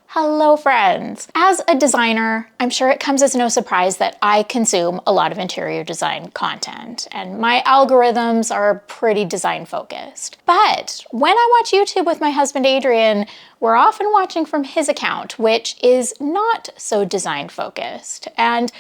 Hello friends! As a designer, I'm sure it comes as no surprise that I consume a lot of interior design content, and my algorithms are pretty design focused. But when I watch YouTube with my husband Adrian, we're often watching from his account, which is not so design focused. And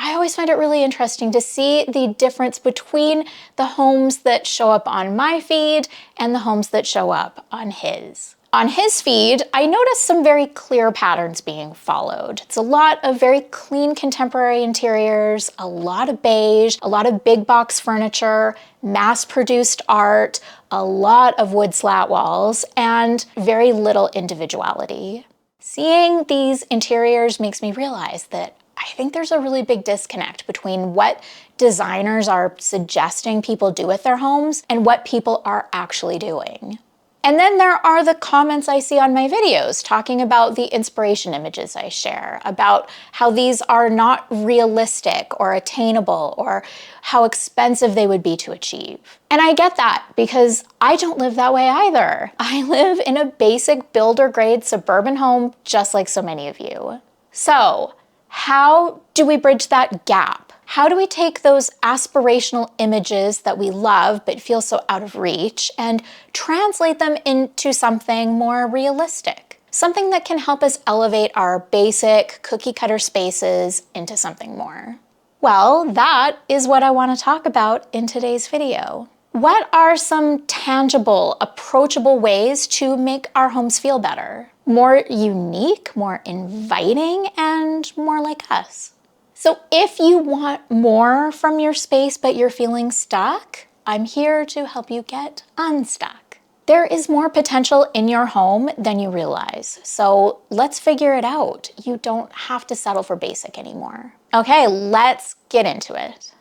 I always find it really interesting to see the difference between the homes that show up on my feed and the homes that show up on his. On his feed, I noticed some very clear patterns being followed. It's a lot of very clean contemporary interiors, a lot of beige, a lot of big box furniture, mass-produced art, a lot of wood slat walls, and very little individuality. Seeing these interiors makes me realize that I think there's a really big disconnect between what designers are suggesting people do with their homes and what people are actually doing. And then there are the comments I see on my videos talking about the inspiration images I share, about how these are not realistic or attainable or how expensive they would be to achieve. And I get that because I don't live that way either. I live in a basic builder grade suburban home just like so many of you. So how do we bridge that gap? How do we take those aspirational images that we love but feel so out of reach and translate them into something more realistic? Something that can help us elevate our basic cookie cutter spaces into something more. Well, that is what I want to talk about in today's video. What are some tangible, approachable ways to make our homes feel better? More unique, more inviting, and more like us. So if you want more from your space but you're feeling stuck, I'm here to help you get unstuck. There is more potential in your home than you realize, so let's figure it out. You don't have to settle for basic anymore. Okay, let's get into it.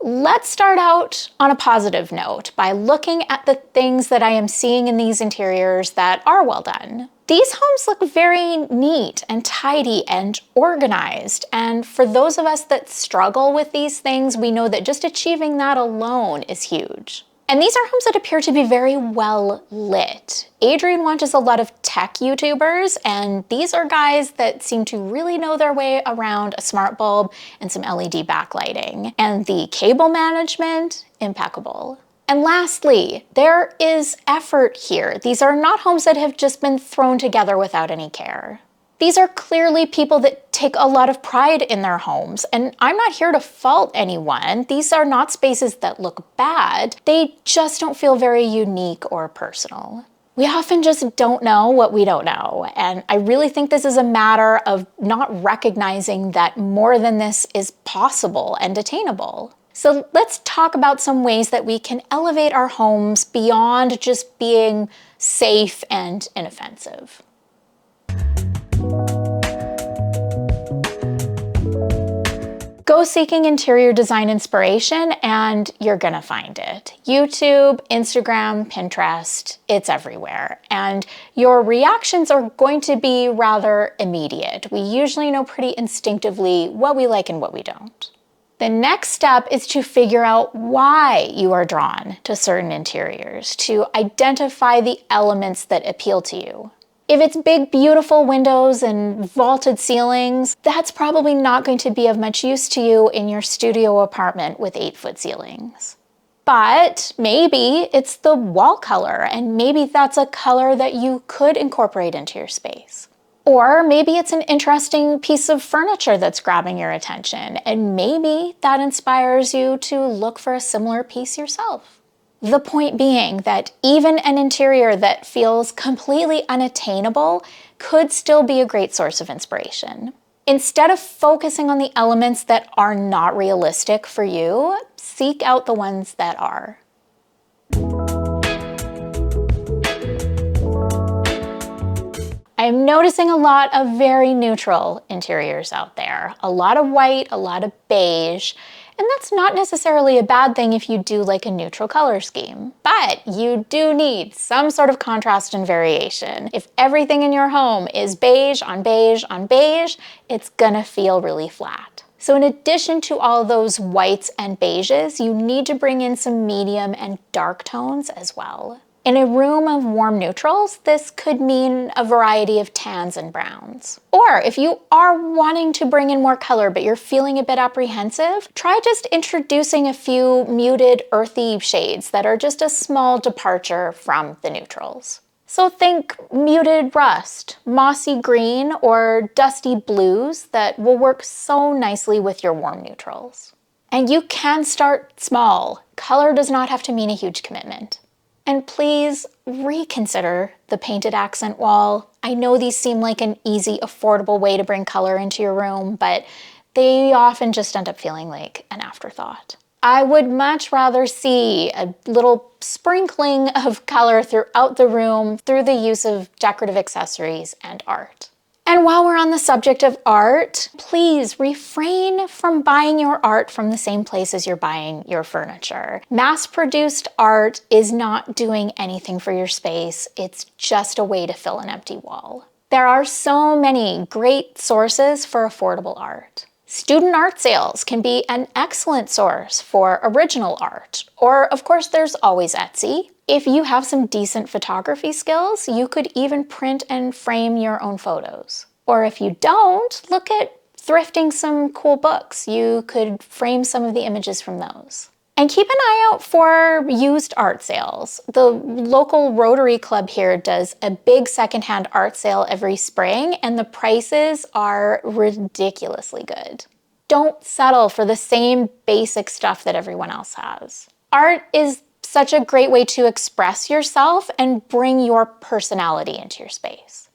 Let's start out on a positive note by looking at the things that I am seeing in these interiors that are well done. These homes look very neat and tidy and organized, and for those of us that struggle with these things, we know that just achieving that alone is huge. And these are homes that appear to be very well lit. Adrian watches a lot of tech YouTubers, and these are guys that seem to really know their way around a smart bulb and some LED backlighting. And the cable management, impeccable. And lastly, there is effort here. These are not homes that have just been thrown together without any care. These are clearly people that take a lot of pride in their homes, and I'm not here to fault anyone. These are not spaces that look bad. They just don't feel very unique or personal. We often just don't know what we don't know, and I really think this is a matter of not recognizing that more than this is possible and attainable. So let's talk about some ways that we can elevate our homes beyond just being safe and inoffensive. Go seeking interior design inspiration and you're gonna find it. YouTube, Instagram, Pinterest, it's everywhere. And your reactions are going to be rather immediate. We usually know pretty instinctively what we like and what we don't. The next step is to figure out why you are drawn to certain interiors, to identify the elements that appeal to you. If it's big, beautiful windows and vaulted ceilings, that's probably not going to be of much use to you in your studio apartment with 8-foot ceilings. But maybe it's the wall color, and maybe that's a color that you could incorporate into your space. Or maybe it's an interesting piece of furniture that's grabbing your attention, and maybe that inspires you to look for a similar piece yourself. The point being that even an interior that feels completely unattainable could still be a great source of inspiration. Instead of focusing on the elements that are not realistic for you, seek out the ones that are. I I'm noticing a lot of very neutral interiors out there. A lot of white, a lot of beige, and that's not necessarily a bad thing if you do like a neutral color scheme. But you do need some sort of contrast and variation. If everything in your home is beige on beige on beige, it's gonna feel really flat. So in addition to all those whites and beiges, you need to bring in some medium and dark tones as well. In a room of warm neutrals, this could mean a variety of tans and browns. Or if you are wanting to bring in more color but you're feeling a bit apprehensive, try just introducing a few muted earthy shades that are just a small departure from the neutrals. So think muted rust, mossy green, or dusty blues that will work so nicely with your warm neutrals. And you can start small. Color does not have to mean a huge commitment. And please reconsider the painted accent wall. I know these seem like an easy, affordable way to bring color into your room, but they often just end up feeling like an afterthought. I would much rather see a little sprinkling of color throughout the room through the use of decorative accessories and art. And while we're on the subject of art, please refrain from buying your art from the same place as you're buying your furniture. Mass-produced art is not doing anything for your space. It's just a way to fill an empty wall. There are so many great sources for affordable art. Student art sales can be an excellent source for original art. Or, of course, there's always Etsy. If you have some decent photography skills, you could even print and frame your own photos. Or if you don't, look at thrifting some cool books. You could frame some of the images from those. And keep an eye out for used art sales. The local Rotary Club here does a big secondhand art sale every spring, and the prices are ridiculously good. Don't settle for the same basic stuff that everyone else has. Art is such a great way to express yourself and bring your personality into your space.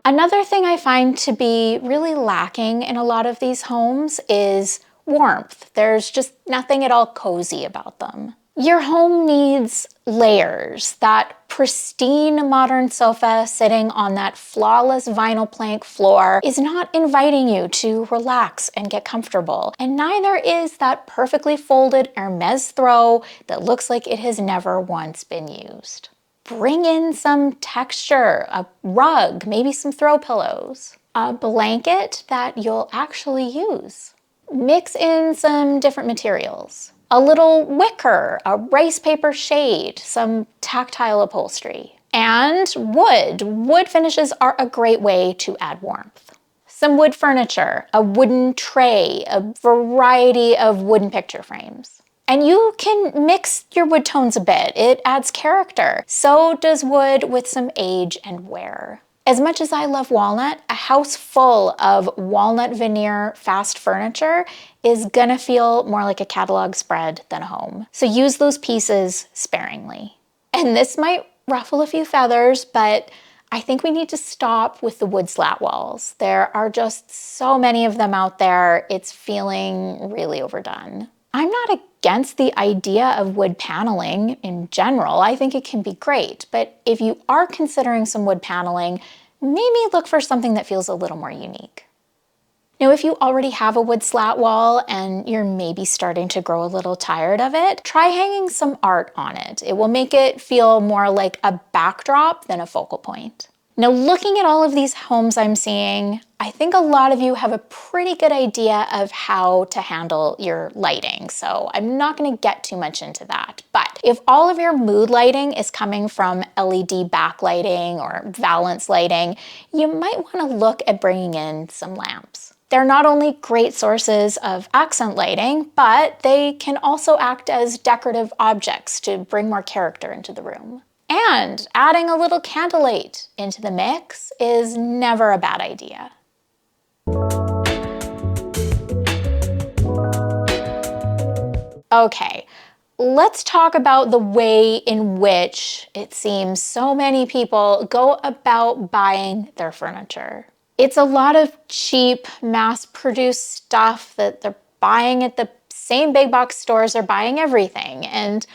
Another thing I find to be really lacking in a lot of these homes is warmth. There's just nothing at all cozy about them. Your home needs layers. That pristine modern sofa sitting on that flawless vinyl plank floor is not inviting you to relax and get comfortable. And neither is that perfectly folded Hermes throw that looks like it has never once been used. Bring in some texture, a rug, maybe some throw pillows, a blanket that you'll actually use. Mix in some different materials. A little wicker, a rice paper shade, some tactile upholstery. And wood. Wood finishes are a great way to add warmth. Some wood furniture, a wooden tray, a variety of wooden picture frames. And you can mix your wood tones a bit. It adds character. So does wood with some age and wear. As much as I love walnut, a house full of walnut veneer fast furniture is gonna feel more like a catalog spread than a home. So use those pieces sparingly. And this might ruffle a few feathers, but I think we need to stop with the wood slat walls. There are just so many of them out there. It's feeling really overdone. I'm not against the idea of wood paneling in general. I think it can be great, but if you are considering some wood paneling, maybe look for something that feels a little more unique. Now, if you already have a wood slat wall and you're maybe starting to grow a little tired of it, try hanging some art on it. It will make it feel more like a backdrop than a focal point. Now, looking at all of these homes I'm seeing, I think a lot of you have a pretty good idea of how to handle your lighting, so I'm not going to get too much into that. But if all of your mood lighting is coming from LED backlighting or valance lighting, you might want to look at bringing in some lamps. They're not only great sources of accent lighting, but they can also act as decorative objects to bring more character into the room. And adding a little candlelight into the mix is never a bad idea. Okay, let's talk about the way in which it seems so many people go about buying their furniture. It's a lot of cheap, mass-produced stuff that they're buying at the same big box stores they're buying everything. And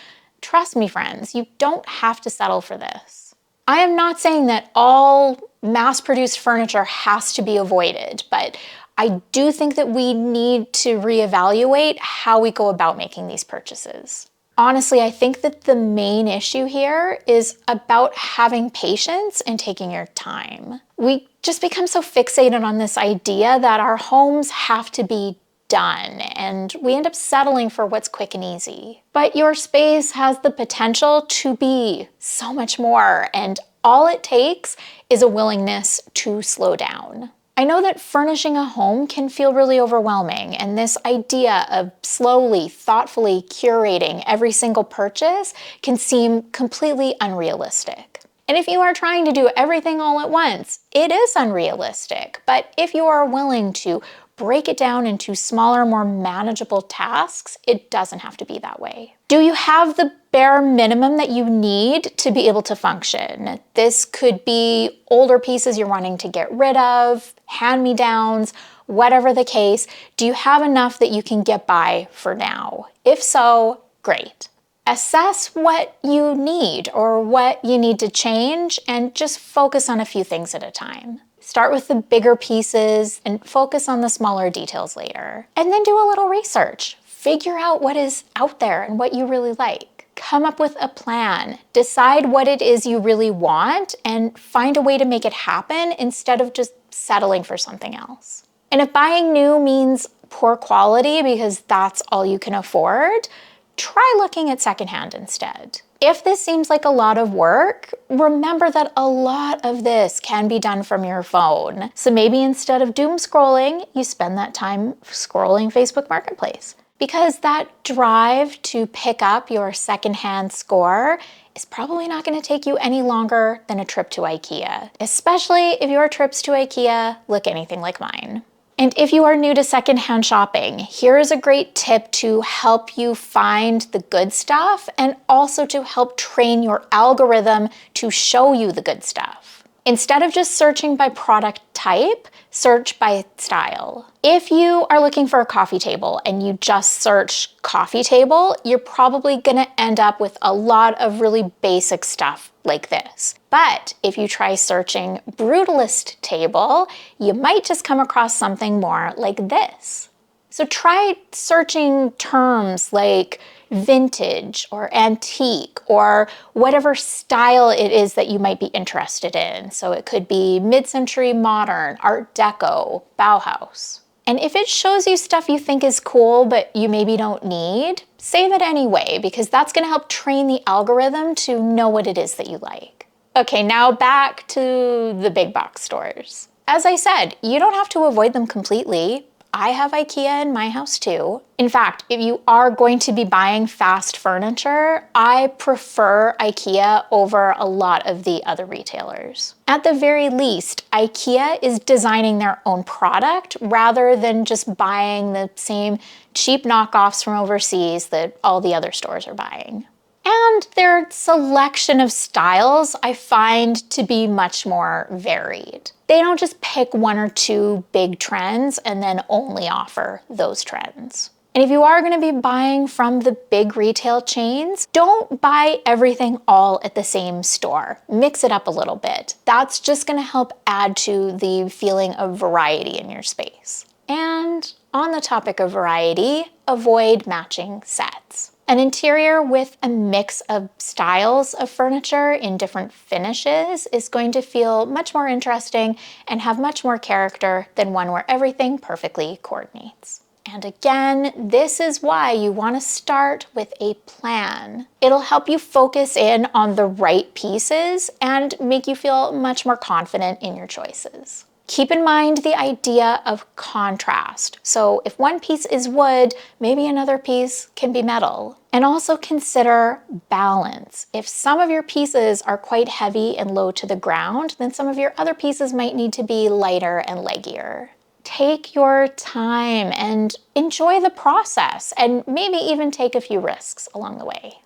Trust me, friends, you don't have to settle for this. I am not saying that all mass-produced furniture has to be avoided, but I do think that we need to reevaluate how we go about making these purchases. Honestly, I think that the main issue here is about having patience and taking your time. We just become so fixated on this idea that our homes have to be done, and we end up settling for what's quick and easy. But your space has the potential to be so much more, and all it takes is a willingness to slow down. I know that furnishing a home can feel really overwhelming, and this idea of slowly, thoughtfully curating every single purchase can seem completely unrealistic. And if you are trying to do everything all at once, it is unrealistic. But if you are willing to break it down into smaller, more manageable tasks, it doesn't have to be that way. Do you have the bare minimum that you need to be able to function? This could be older pieces you're wanting to get rid of, hand-me-downs, whatever the case. Do you have enough that you can get by for now? If so, great. Assess what you need or what you need to change and just focus on a few things at a time. Start with the bigger pieces and focus on the smaller details later. And then do a little research. Figure out what is out there and what you really like. Come up with a plan. Decide what it is you really want and find a way to make it happen instead of just settling for something else. And if buying new means poor quality because that's all you can afford, try looking at secondhand instead. If this seems like a lot of work, remember that a lot of this can be done from your phone. So maybe instead of doom scrolling, you spend that time scrolling Facebook Marketplace. Because that drive to pick up your secondhand score is probably not going to take you any longer than a trip to IKEA, especially if your trips to IKEA look anything like mine. And if you are new to secondhand shopping, here is a great tip to help you find the good stuff and also to help train your algorithm to show you the good stuff. Instead of just searching by product type, search by style. If you are looking for a coffee table and you just search coffee table, you're probably gonna end up with a lot of really basic stuff like this. But if you try searching brutalist table, you might just come across something more like this. So try searching terms like vintage or antique or whatever style it is that you might be interested in. So it could be mid-century modern, Art Deco, Bauhaus. And if it shows you stuff you think is cool but you maybe don't need, save it anyway because that's going to help train the algorithm to know what it is that you like. Okay, now back to the big box stores. As I said, you don't have to avoid them completely. I have IKEA in my house too. In fact, if you are going to be buying fast furniture, I prefer IKEA over a lot of the other retailers. At the very least, IKEA is designing their own product rather than just buying the same cheap knockoffs from overseas that all the other stores are buying. And their selection of styles I find to be much more varied. They don't just pick one or two big trends and then only offer those trends. And if you are going to be buying from the big retail chains, don't buy everything all at the same store. Mix it up a little bit. That's just going to help add to the feeling of variety in your space. And on the topic of variety, avoid matching sets. An interior with a mix of styles of furniture in different finishes is going to feel much more interesting and have much more character than one where everything perfectly coordinates. And again, this is why you want to start with a plan. It'll help you focus in on the right pieces and make you feel much more confident in your choices. Keep in mind the idea of contrast. So if one piece is wood, maybe another piece can be metal. And also consider balance. If some of your pieces are quite heavy and low to the ground, then some of your other pieces might need to be lighter and leggier. Take your time and enjoy the process, and maybe even take a few risks along the way.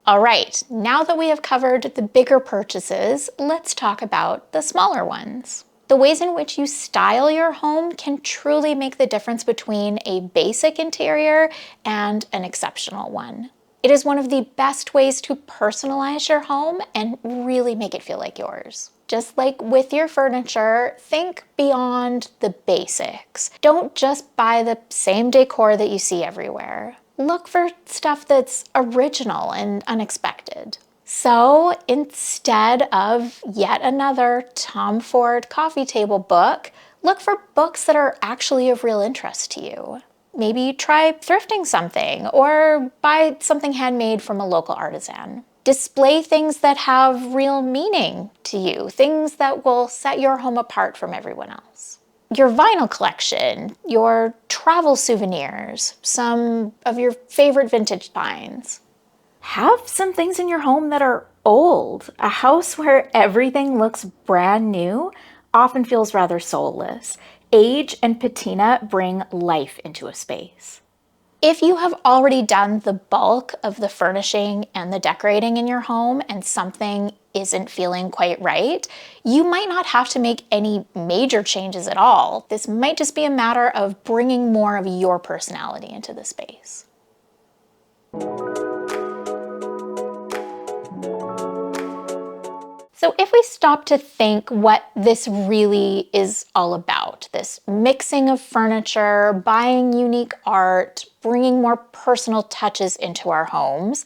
All right, now that we have covered the bigger purchases, let's talk about the smaller ones. The ways in which you style your home can truly make the difference between a basic interior and an exceptional one. It is one of the best ways to personalize your home and really make it feel like yours. Just like with your furniture, think beyond the basics. Don't just buy the same decor that you see everywhere. Look for stuff that's original and unexpected. So instead of yet another Tom Ford coffee table book, look for books that are actually of real interest to you. Maybe try thrifting something or buy something handmade from a local artisan. Display things that have real meaning to you, things that will set your home apart from everyone else. Your vinyl collection, your travel souvenirs, some of your favorite vintage finds. Have some things in your home that are old. A house where everything looks brand new often feels rather soulless. Age and patina bring life into a space. If you have already done the bulk of the furnishing and the decorating in your home and something isn't feeling quite right, you might not have to make any major changes at all. This might just be a matter of bringing more of your personality into the space. So if we stop to think what this really is all about, this mixing of furniture, buying unique art, bringing more personal touches into our homes,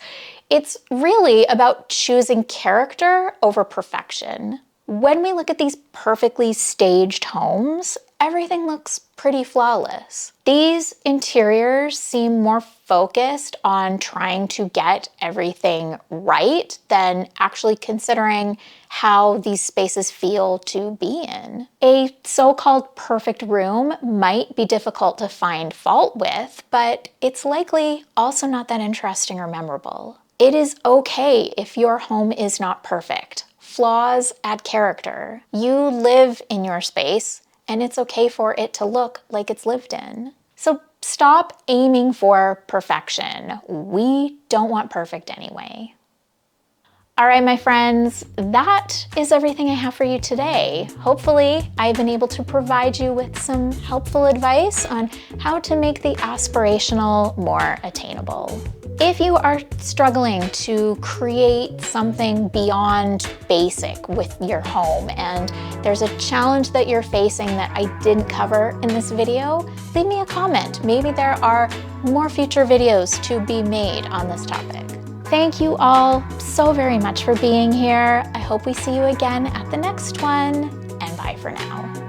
it's really about choosing character over perfection. When we look at these perfectly staged homes, everything looks pretty flawless. These interiors seem more focused on trying to get everything right than actually considering how these spaces feel to be in. A so-called perfect room might be difficult to find fault with, but it's likely also not that interesting or memorable. It is okay if your home is not perfect. Flaws add character. You live in your space, and it's okay for it to look like it's lived in. So stop aiming for perfection. We don't want perfect anyway. All right, my friends, that is everything I have for you today. Hopefully, I've been able to provide you with some helpful advice on how to make the aspirational more attainable. If you are struggling to create something beyond basic with your home and there's a challenge that you're facing that I didn't cover in this video, leave me a comment. Maybe there are more future videos to be made on this topic. Thank you all so very much for being here. I hope we see you again at the next one, and bye for now.